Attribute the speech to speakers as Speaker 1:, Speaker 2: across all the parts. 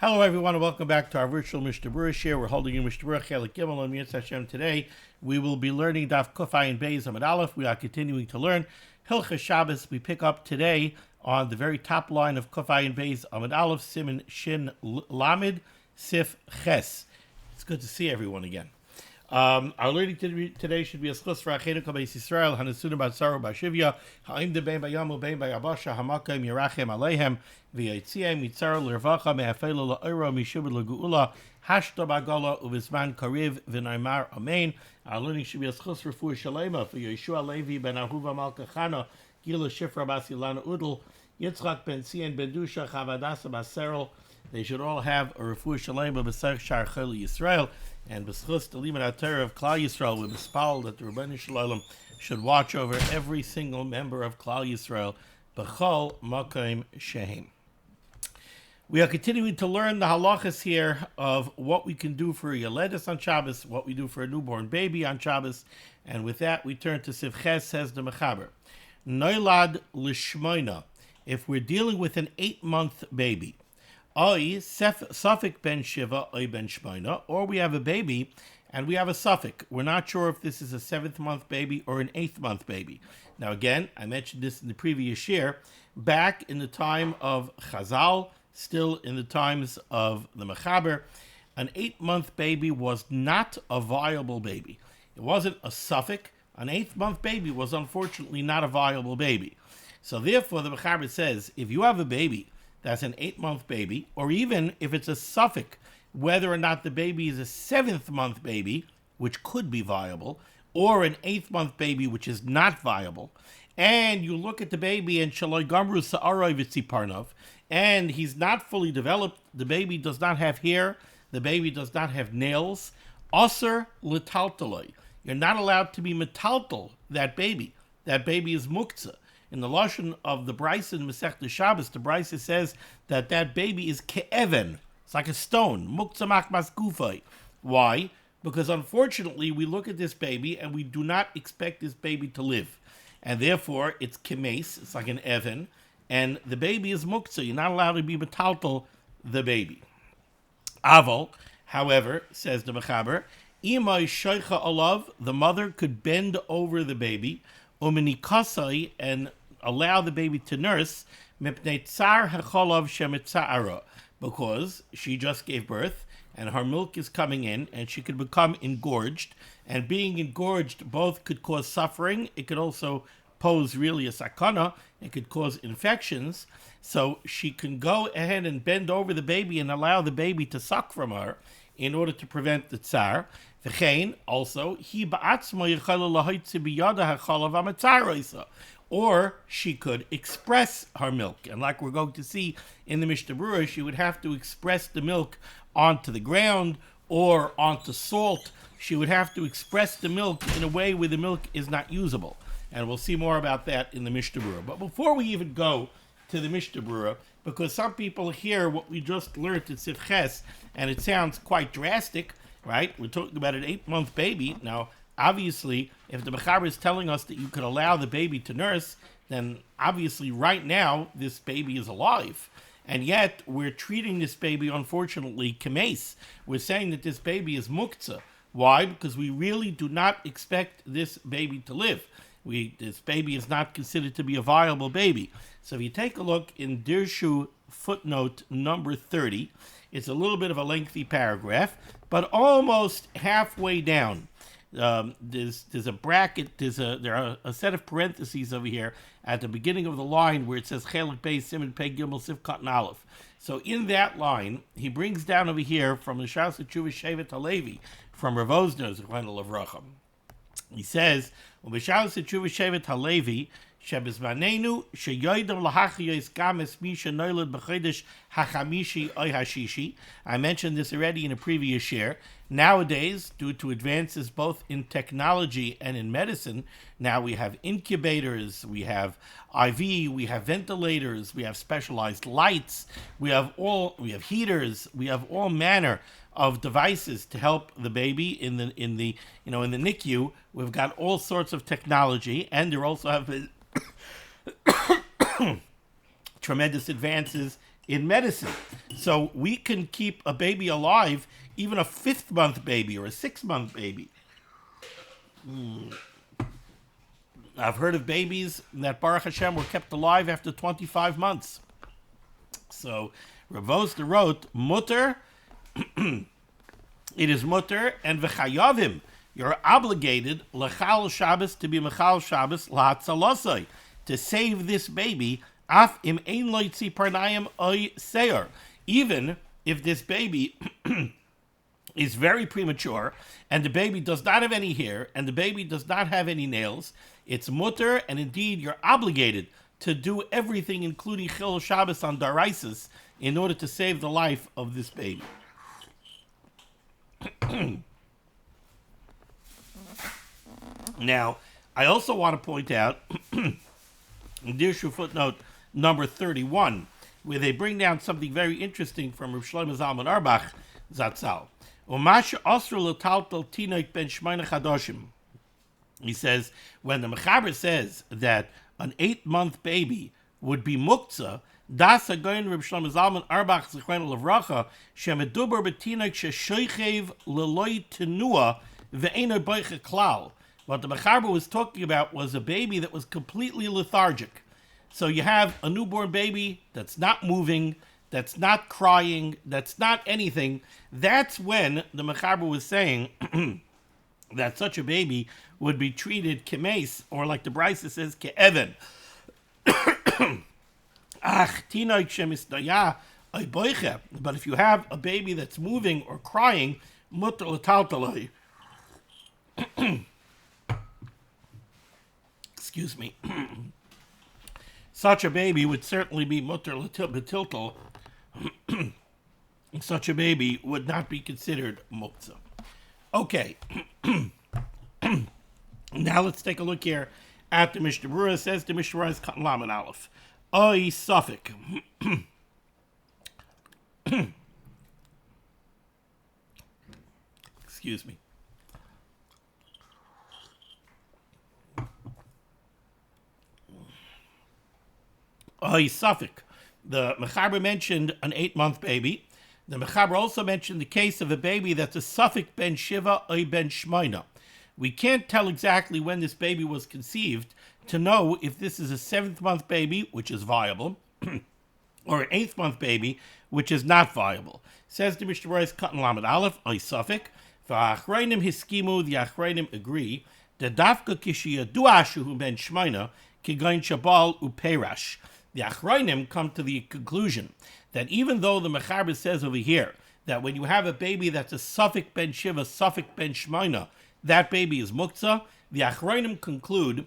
Speaker 1: Hello, everyone, and welcome back to our virtual Mishnah Berurah share. We're holding in Mishnah Berurah Chelik Gimel on Mitzvah Hashem today. We will be learning Daf Kufay and Beis Amud Aleph. We are continuing to learn Hilchas Shabbos. We pick up today on the very top line of Kufay and Beis Amud Aleph, Siman Shin Lamid Sif Ches. It's good to see everyone again. Our learning today should be a schus for Achenu Kabeis Yisrael, Hanasuna Batzaro Bashivya, Ha'im de Ben Bayamu Ben Bayabasha, Hamakim Yerachem Aleihem, V'yitziim Yitzar L'Rvacha Me'afelu L'Oiro Mishubed L'Geula, Hashta Bagola U'Vizman Kariv V'Naimar Amen. Our learning should be a schus for Fuah Shalema for Yeshua Levi Ben Ahuva Malka Chana, Gila Shifra Basilana Udel, Yitzchak Ben Sien Ben Dusha Chavadasa Baserel. They should all have a refuah shalema b'sech shar chayil Yisrael, and b'schus the limud HaTorah of Klal Yisrael, with mispal that the Rebbeinu Shalom should watch over every single member of Klal Yisrael b'chol makom shehem. We are continuing to learn the halachas here of what we can do for a Yeledes on Shabbos, what we do for a newborn baby on Shabbos, and with that we turn to Sif Ches, says the Mechaber. Noilad l'shmoina, if we're dealing with an 8-month baby, suffix ben shiva ben shmoina, or we have a baby and we have a suffix. We're not sure if this is a 7th-month baby or an 8th-month baby. Now again, I mentioned this in the previous year, back in the time of Chazal, still in the times of the Mechaber, an 8-month baby was not a viable baby. It wasn't a suffix. An 8th-month baby was unfortunately not a viable baby. So therefore the Mechaber says, if you have a baby that's an 8-month baby, or even if it's a suffix, whether or not the baby is a 7th-month baby, which could be viable, or an 8th-month baby, which is not viable, and you look at the baby and shaloi gamru sa'aroi v'tziparnov, and he's not fully developed, the baby does not have hair, the baby does not have nails, aser l'taltaloi. You're not allowed to be metaltal that baby. That baby is muktzah. In the lashon of the Brisa in Masechta Shabbos, the Brisa says that baby is ke'even. It's like a stone. Muktzah machmas gufay. Why? Because unfortunately, we look at this baby and we do not expect this baby to live. And therefore, it's kemes. It's like an even. And the baby is muktzah. You're not allowed to be metaltal the baby. Aval, however, says the Mechaber, imay shaycha alav, the mother could bend over the baby, umenikasai, and allow the baby to nurse, because she just gave birth and her milk is coming in and she could become engorged, and being engorged both could cause suffering, it could also pose really a sakana, it could cause infections, so she can go ahead and bend over the baby and allow the baby to suck from her in order to prevent the tsar. Also, or she could express her milk. And like we're going to see in the Mishnah Berurah, she would have to express the milk onto the ground or onto salt. She would have to express the milk in a way where the milk is not usable. And we'll see more about that in the Mishnah Berurah. But before we even go to the Mishnah Berurah, because some people hear what we just learned in Sif Ches, and it sounds quite drastic, right? We're talking about an 8-month baby. Now, obviously, if the Mechaber is telling us that you could allow the baby to nurse, then obviously right now this baby is alive. And yet we're treating this baby, unfortunately, kemes. We're saying that this baby is muktzah. Why? Because we really do not expect this baby to live. This baby is not considered to be a viable baby. So if you take a look in Dirshu footnote number 30, it's a little bit of a lengthy paragraph, but almost halfway down, there's a bracket, there are a set of parentheses over here at the beginning of the line where it says Chelik Beis Siman Pei Gimel Sif Katan Aleph. So in that line, he brings down over here from the Shas Tshuva Shevet HaLevi, from Rav Ozner's Zechron Levracham. He says, "Ubeshas Tshuva Shevet HaLevi shebizmanenu sheyoidem lahachiyos games misha noilad b'chodesh hachamishi oy hashishi." I mentioned this already in a previous share. Nowadays, due to advances both in technology and in medicine, now we have incubators, we have IV, we have ventilators, we have specialized lights, we have heaters, we have all manner of devices to help the baby in the NICU. We've got all sorts of technology, and there also have been tremendous advances in medicine. So we can keep a baby alive, even a 5th-month baby or a 6-month baby. I've heard of babies that Baruch Hashem were kept alive after 25 months. So Rav Oster wrote, mutter, it is mutter, and v'chayavim, you're obligated, l'chal Shabbos, to be mechal Shabbos, l'hatzalosai, to save this baby, af im ein loitzi parnayim oy seor, even if this baby is very premature, and the baby does not have any hair, and the baby does not have any nails, it's mutter, and indeed you're obligated to do everything, including Chil Shabbos on Daraisis, in order to save the life of this baby. Now, I also want to point out, in Dirshu footnote number 31, where they bring down something very interesting from Rav Shlomo Zalman Auerbach, Zatzal. He says, when the Mechaber says that an 8-month baby would be muktzah, das hagoyin Reb Shlomo Zalman Auerbach zichrono levracha shemedubar b'tinoik sheshoichev leloi tenua ve'eno boiche klal. What the Mechaber was talking about was a baby that was completely lethargic. So you have a newborn baby that's not moving, that's not crying, that's not anything. That's when the Mechaber was saying that such a baby would be treated kemes, or like the Brisa says, ke'even. But if you have a baby that's moving or crying, mutter l'taltalai. Excuse me. Such a baby would certainly be mutter l'tiltal. Such a baby would not be considered muktzah. Okay. Now let's take a look here at the Mishnah Berurah. It says the Mishnah Berurah is Katan Lamed Aleph. Oy Suffolk. Excuse me. Oy Suffolk. The Mechaber mentioned an 8-month baby. The Mechaber also mentioned the case of a baby that's a Suffolk ben Shiva or ben Shmoina. We can't tell exactly when this baby was conceived to know if this is a 7th-month baby, which is viable, or an 8th-month baby, which is not viable. Says the Mishnah Berurah Katan Lamed Aleph, Oy Suffolk, v'achreinim hiskimu, the achreinim agree, the dafka kishiyadua shuhu ben Shmoina, kigain shabal uperash. The achreinim come to the conclusion that even though the Mechaber says over here that when you have a baby that's a Suffolk ben Shiva, Suffolk ben Shmoina, that baby is muktzah, the achreinim conclude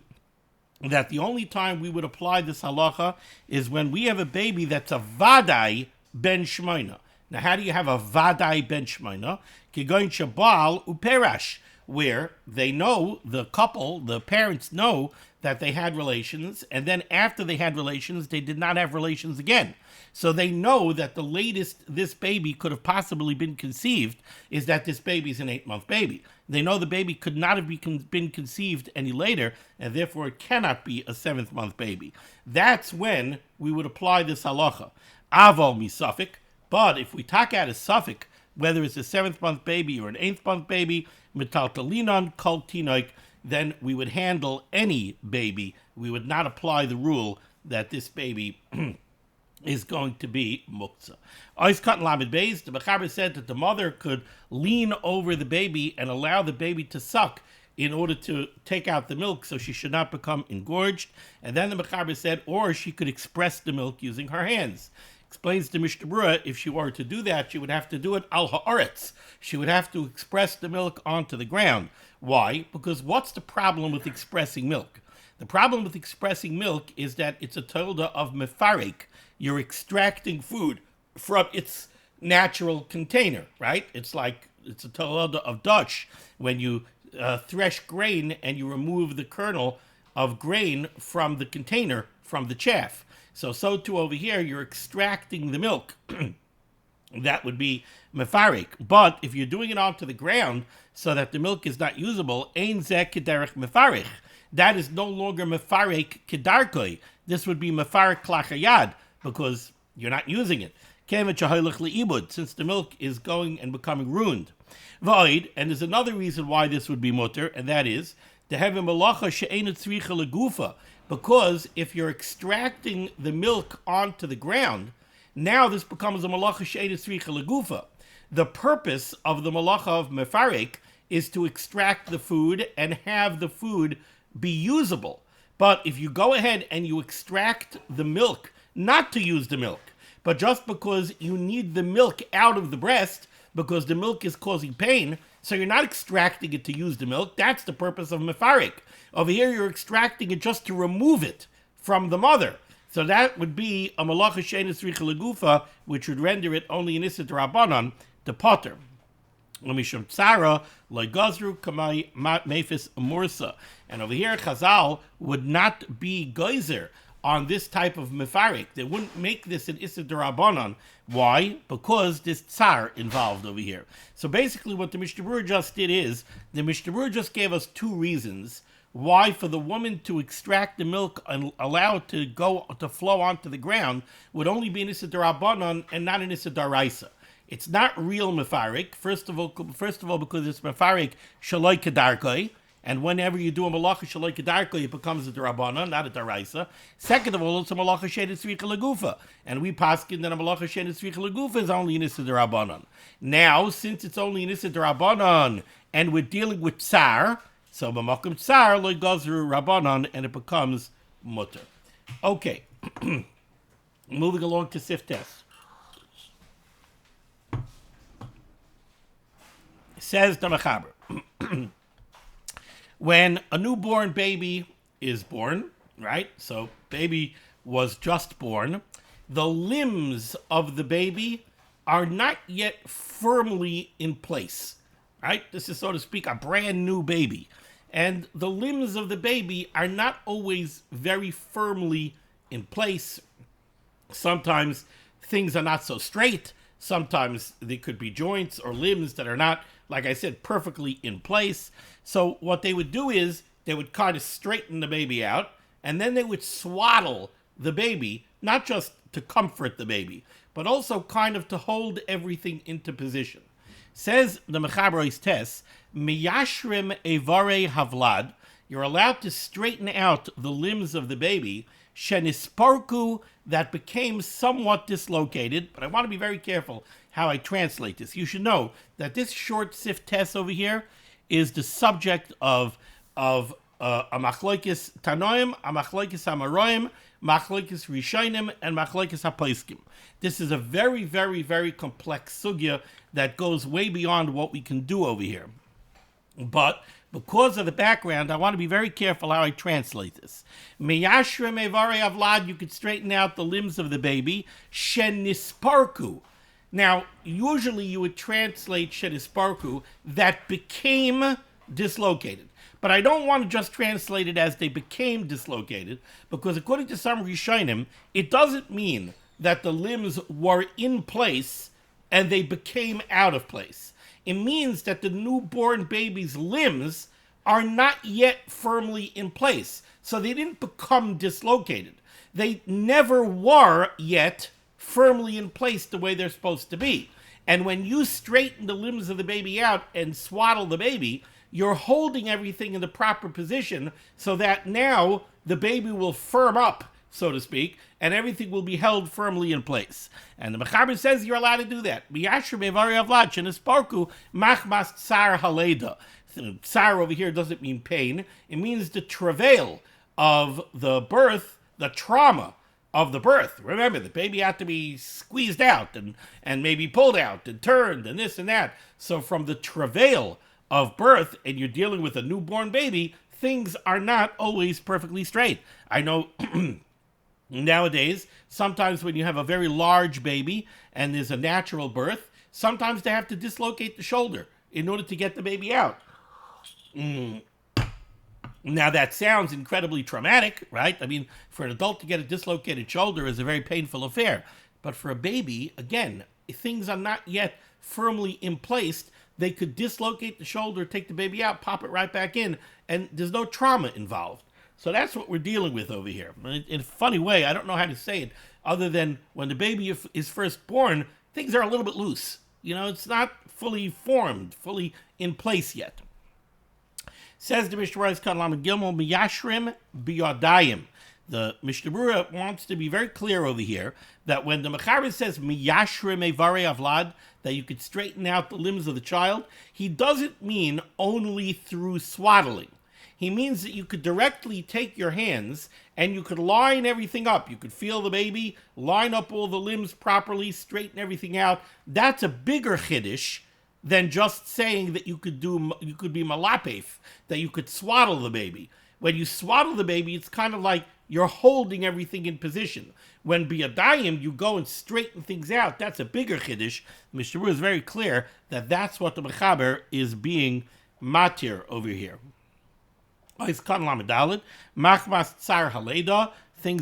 Speaker 1: that the only time we would apply this halacha is when we have a baby that's a vadai ben Shmoina. Now, how do you have a vadai ben Shmoina? Kigoin shabal uperash, where they know, the couple, the parents know that they had relations, and then after they had relations, they did not have relations again. So they know that the latest this baby could have possibly been conceived is that this baby is an 8-month baby. They know the baby could not have been conceived any later, and therefore it cannot be a 7th-month baby. That's when we would apply this halacha. Avol mi Suffolk, but if we talk out a Suffolk, whether it's a 7th-month baby or an 8th-month baby, metaltalinon kol tinoik, then we would handle any baby. We would not apply the rule that this baby is going to be muktzah. Ois Katan Lamed Beis, the Mechaber said that the mother could lean over the baby and allow the baby to suck in order to take out the milk so she should not become engorged. And then the Mechaber said, or she could express the milk using her hands. Explains to Mishnah Berurah, if she were to do that, she would have to do it al ha'aretz. She would have to express the milk onto the ground. Why? Because what's the problem with expressing milk? The problem with expressing milk is that it's a tolda of mefarek. You're extracting food from its natural container, right? It's a tolda of Dutch when you thresh grain and you remove the kernel of grain from the container, from the chaff. So too over here, you're extracting the milk. That would be mefarek. But if you're doing it onto the ground so that the milk is not usable, ein zeh kederech mefarek. That is no longer mefarek kedarkoi. This would be mefarek klachayad, because You're not using it. Since the milk is going and becoming ruined. Void, and there's another reason why this would be mutter, and that is to have a malacha she'ena tzricha legufa, because if you're extracting the milk onto the ground, now this becomes a malacha she'ena tzricha legufa. The purpose of the malacha of mefarek is to extract the food and have the food be usable. But if you go ahead and you extract the milk, not to use the milk, but just because you need the milk out of the breast, because the milk is causing pain, so you're not extracting it to use the milk. That's the purpose of mefarek. Over here, you're extracting it just to remove it from the mother. So that would be a malacha she'ena tzricha legufa, which would render it only an issa d'Rabbanan, the potter. Mishum tsara loy gazru kamay mefis mursa. And over here, Chazal would not be geyser on this type of mefarek. They wouldn't make this an issa d'Rabbanan. Why? Because there's tsar involved over here. So basically what the Mishnah Berurah just did is, the Mishnah Berurah just gave us two reasons why for the woman to extract the milk and allow it to flow onto the ground would only be an issa d'Rabbanan and not an issa d'Oraisa. It's not real mefarek. First of all, because it's mefarek shaloi kedarkoi, and whenever you do a malacha shaloi kedarkoi, it becomes a d'Rabbanan, not a d'Oraisa. Second of all, it's a malacha she'ena tzricha legufa, and we paskin that a malacha she'ena tzricha legufa is only an issa d'Rabbanan. Now, since it's only an issa d'Rabbanan, and we're dealing with tsar, so b'makom tsar lo gazru rabbanan, and it becomes mutter. Okay, moving along to siftes. Says the Mechaber, when a newborn baby is born, right? So baby was just born. The limbs of the baby are not yet firmly in place, right? This is, so to speak, a brand new baby. And the limbs of the baby are not always very firmly in place. Sometimes things are not so straight. Sometimes there could be joints or limbs that are not, like I said, perfectly in place. So what they would do is they would kind of straighten the baby out, and then they would swaddle the baby, not just to comfort the baby, but also kind of to hold everything into position. Says the Mechaber Tes, Miyashrim Evare Havlad, you're allowed to straighten out the limbs of the baby, Shenisparku, that became somewhat dislocated, but I want to be very careful how I translate this. You should know that this short siftes over here is the subject of a machloikis tanoim, a machloikis amaroim, machloikis rishonim, and machloikis hapaiskim. This is a very, very, very complex sugya that goes way beyond what we can do over here. But because of the background, I want to be very careful how I translate this. Miyashrim evare avlad, you could straighten out the limbs of the baby. Shenisparku. Now, usually you would translate shenisparku, that became dislocated. But I don't want to just translate it as they became dislocated, because according to some Rishonim, it doesn't mean that the limbs were in place and they became out of place. It means that the newborn baby's limbs are not yet firmly in place. So they didn't become dislocated. They never were yet firmly in place the way they're supposed to be. And when you straighten the limbs of the baby out and swaddle the baby, you're holding everything in the proper position so that now the baby will firm up, so to speak, and everything will be held firmly in place. And the Mechaber says you're allowed to do that. Tsar over here doesn't mean pain. It means the travail of the birth, the trauma of the birth. Remember, the baby had to be squeezed out and maybe pulled out and turned and this and that. So from the travail of birth, and you're dealing with a newborn baby, things are not always perfectly straight. I know nowadays, sometimes when you have a very large baby and there's a natural birth, sometimes they have to dislocate the shoulder in order to get the baby out. Now that sounds incredibly traumatic, right? I mean, for an adult to get a dislocated shoulder is a very painful affair. But for a baby, again, if things are not yet firmly in place, they could dislocate the shoulder, take the baby out, pop it right back in, and there's no trauma involved. So that's what we're dealing with over here. In a funny way, I don't know how to say it. other than when the baby is first born, things are a little bit loose. It's not fully formed, fully in place yet. Says the Mishnah Berurah, Kalam Gilmol Miyashrim Biyadayim. The Mishnah Berurah wants to be very clear over here that when the Mechaber says Miyashrim Evarei Avlad, that you could straighten out the limbs of the child, he doesn't mean only through swaddling. He means that you could directly take your hands and you could line everything up. You could feel the baby, line up all the limbs properly, straighten everything out. That's a bigger chiddush than just saying that you could be malapef, that you could swaddle the baby. When you swaddle the baby, it's kind of like you're holding everything in position. When biyadayim, you go and straighten things out. That's a bigger chiddush. Mishnah Berurah is very clear that that's what the Mechaber is being matir over here. Things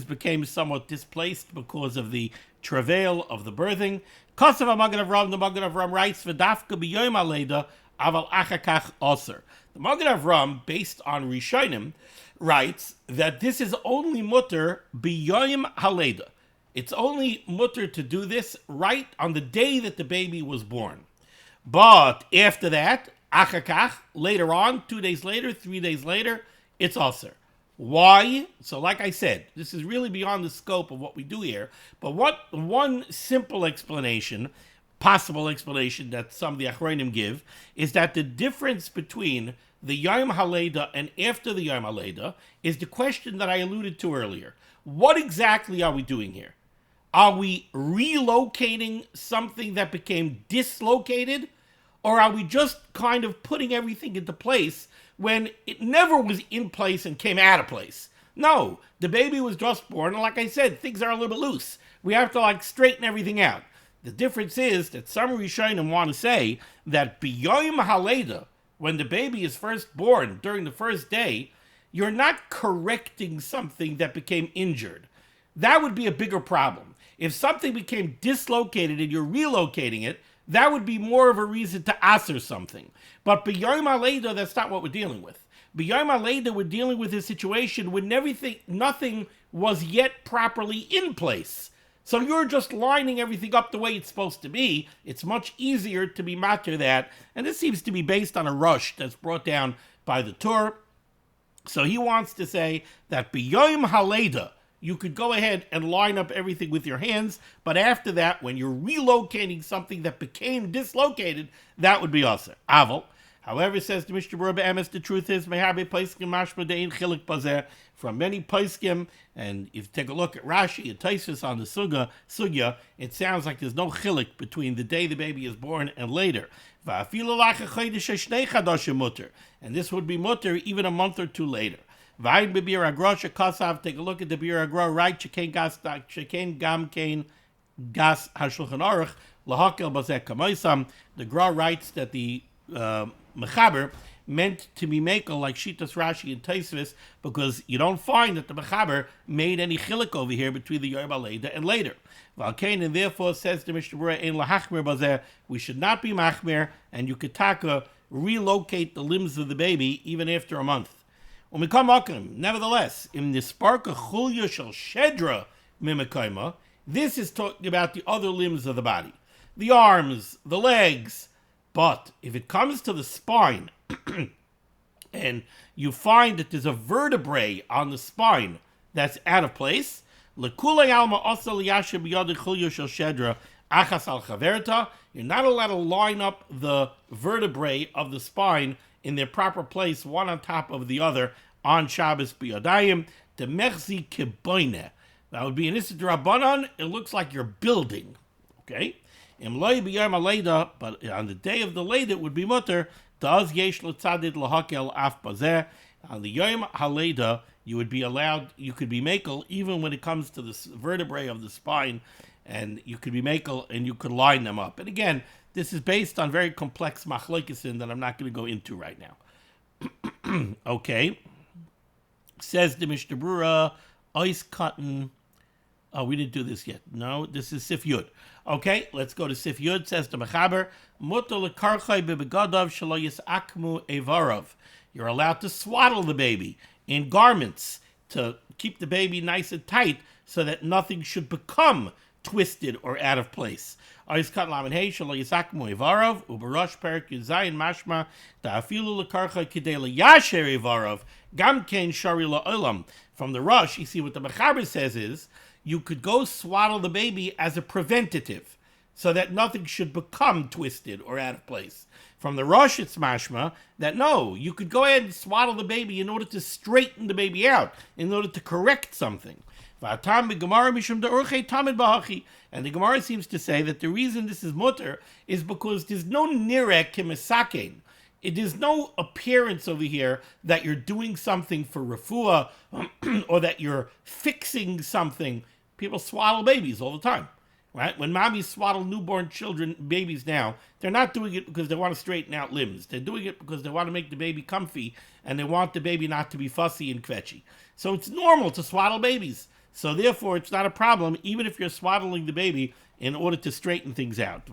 Speaker 1: became somewhat displaced because of the travail of the birthing. The Magen Avraham writes, "V'dafka b'yom haleda aval achakach oser." The Magen Avraham, based on Rishonim, writes that this is only mutter b'yom haleda. It's only mutter to do this right on the day that the baby was born. But after that, achakach, later on, 2 days later, 3 days later, it's aser. Why? So like I said, this is really beyond the scope of what we do here, but one simple explanation, possible explanation that some of the Achronim give, is that the difference between the Yom HaLeda and after the Yom HaLeda is the question that I alluded to earlier. What exactly are we doing here? Are we relocating something that became dislocated? Or are we just kind of putting everything into place when it never was in place and came out of place? No, the baby was just born, and like I said, things are a little bit loose. We have to straighten everything out. The difference is that some Rishonim want to say that b'yom haleda, when the baby is first born during the first day, you're not correcting something that became injured. That would be a bigger problem. If something became dislocated and you're relocating it, that would be more of a reason to aser something. But b'yom haleda, that's not what we're dealing with. B'yom haleda, we're dealing with a situation when nothing was yet properly in place. So you're just lining everything up the way it's supposed to be. It's much easier to be matter that. And this seems to be based on a rush that's brought down by the Torah. So he wants to say that b'yom haleda, you could go ahead and line up everything with your hands, but after that, when you're relocating something that became dislocated, that would be aser. Aval. However, says the Mishnah Berurah Be'emes, the truth is, meharbe paiskim mashma de'in chilik bazeh, from many paiskim, and if you take a look at Rashi and Tosfos on the sugya, it sounds like there's no chilik between the day the baby is born and later. And this would be mutter even a month or two later. Take a look at the Biur HaGra, right? Shekain gam kain gas hashulchan aruch lahakel bazeh kamoisam. The Gra writes that the Mechaber meant to be makel like Shitas Rashi and Tosfos, because you don't find that the Mechaber made any chilik over here between the Yom HaLeda and later. Valkain, and therefore says the Mishnah Berurah, ein lahachmir bazeh, we should not be machmir, and you could relocate the limbs of the baby even after a month. Nevertheless, in the spark of chulya shel shedra mimekayma, this is talking about the other limbs of the body, the arms, the legs. But if it comes to the spine, and you find that there's a vertebrae on the spine that's out of place, you're not allowed to line up the vertebrae of the spine in their proper place, one on top of the other, on Shabbos b'yadayim, to mechzi keboine. That would be an issa d'Rabbanan. It looks like you're building. Okay? Im loy b'yom haleda, but on the day of the leda it would be mutter. Daz yesh l'tzadid lahakel af bazeh. On the yom haleda, you would be allowed, you could be makel, even when it comes to the vertebrae of the spine, and you could be makel, and you could line them up. And again, this is based on very complex machlokesen that I'm not going to go into right now. Okay. Says the Mishnah Berurah, ice cotton. Oh, we didn't do this yet. No, this is Sif Yud. Okay, let's go to Sif Yud. Says the Mechaber, Mutter lekarchai bebegadav shelo yisakmu evarav. You're allowed to swaddle the baby in garments to keep the baby nice and tight so that nothing should become twisted or out of place. Ois kat lamed hey shelo yisak moivarav uberosh perik yuzayin mashma ta'afilu lekarcha kidei leyasher ivarav gam ken shari la'olam. From the Rosh, you see what the Mechaber says is, you could go swaddle the baby as a preventative, so that nothing should become twisted or out of place. From the Rosh, it's mashma that no, you could go ahead and swaddle the baby in order to straighten the baby out, in order to correct something. And the Gemara seems to say that the reason this is mutter is because there's no nirek kemisakein. There's no appearance over here that you're doing something for refuah or that you're fixing something. People swaddle babies all the time, right? When mommies swaddle newborn babies now, they're not doing it because they want to straighten out limbs. They're doing it because they want to make the baby comfy and they want the baby not to be fussy and kvetchy. So it's normal to swaddle babies. So therefore, it's not a problem, even if you're swaddling the baby in order to straighten things out.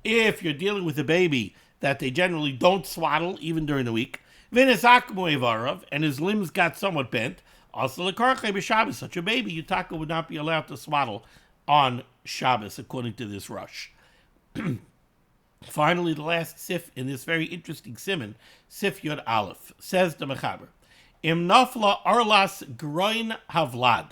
Speaker 1: If you're dealing with a baby that they generally don't swaddle, even during the week, and his limbs got somewhat bent, also such a baby, Yutaka would not be allowed to swaddle on Shabbos, according to this Rosh. Finally, the last sif in this very interesting Siman, Sif Yod Aleph, says the Mechaber, Im nafla arlas groin havlad.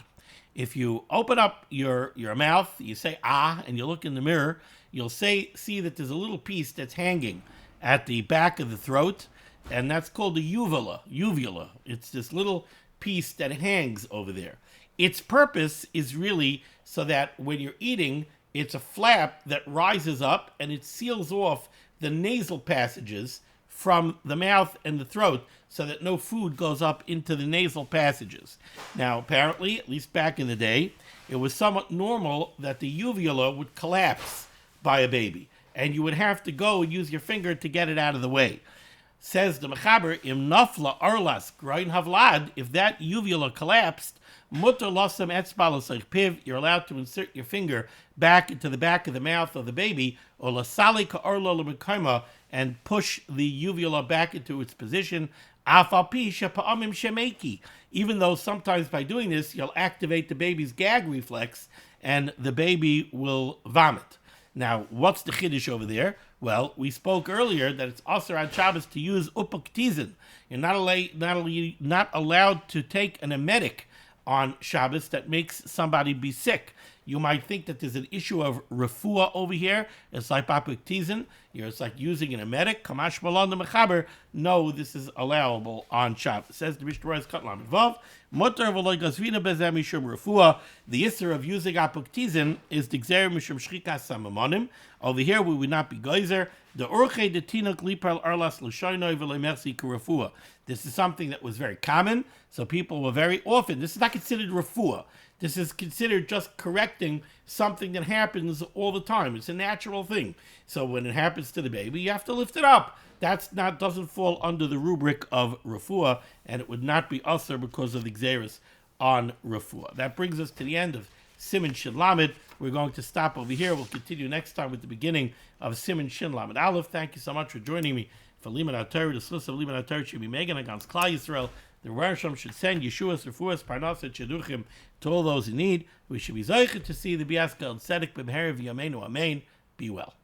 Speaker 1: If you open up your mouth, you say ah, and you look in the mirror, you'll see that there's a little piece that's hanging at the back of the throat, and that's called the uvula. It's this little piece that hangs over there. Its purpose is really so that when you're eating, it's a flap that rises up and it seals off the nasal passages from the mouth and the throat so that no food goes up into the nasal passages. Now, apparently, at least back in the day, it was somewhat normal that the uvula would collapse by a baby, and you would have to go and use your finger to get it out of the way. Says the Mechaber, Im nafla arlas groin havlad, if that uvula collapsed, mutter losam etzbal piv, you're allowed to insert your finger back into the back of the mouth of the baby, or lasali ka'arlo l'mekayma, and push the uvula back into its position, afal pi shepa'amim shemeki, even though sometimes by doing this, you'll activate the baby's gag reflex, and the baby will vomit. Now, what's the chiddush over there? Well, we spoke earlier that it's also on Shabbos to use upaktizin. You're not allowed to take an emetic on Shabbos that makes somebody be sick. You might think that there's an issue of refuah over here. It's like upaktizin. It's like using an emetic. Kamash malon the mechaber. No, this is allowable on Shabbos. Says the Mishnah Berurah kat lamed vav. Mutter v'lo gazvina bezeh mishum refuah. The issur of using upaktizin is the gzeir mishum shchikas samamonim. Over here, we would not be geyser. The orchei de tinuk lipal arlas l'shoynoi v'lemersi k'refuah. This is something that was very common, so people were very often. This is not considered refuah. This is considered just correcting something that happens all the time. It's a natural thing. So when it happens to the baby, you have to lift it up. Doesn't fall under the rubric of refuah, and it would not be usher because of the gzeirus on refuah. That brings us to the end of Siman Shin Lamed. We're going to stop over here. We'll continue next time with the beginning of Siman Shin Lamed Aleph. Thank you so much for joining me for limud HaTorah. The source of limud HaTorah should be megan against Klal Yisrael. The Rosh should send Yeshua's, Refuah's, Parnasah, Sheduchim to all those in need. We should be zeicher to see the Biaska and Tzedek B'Meher V'Yameinu Amen. Be well.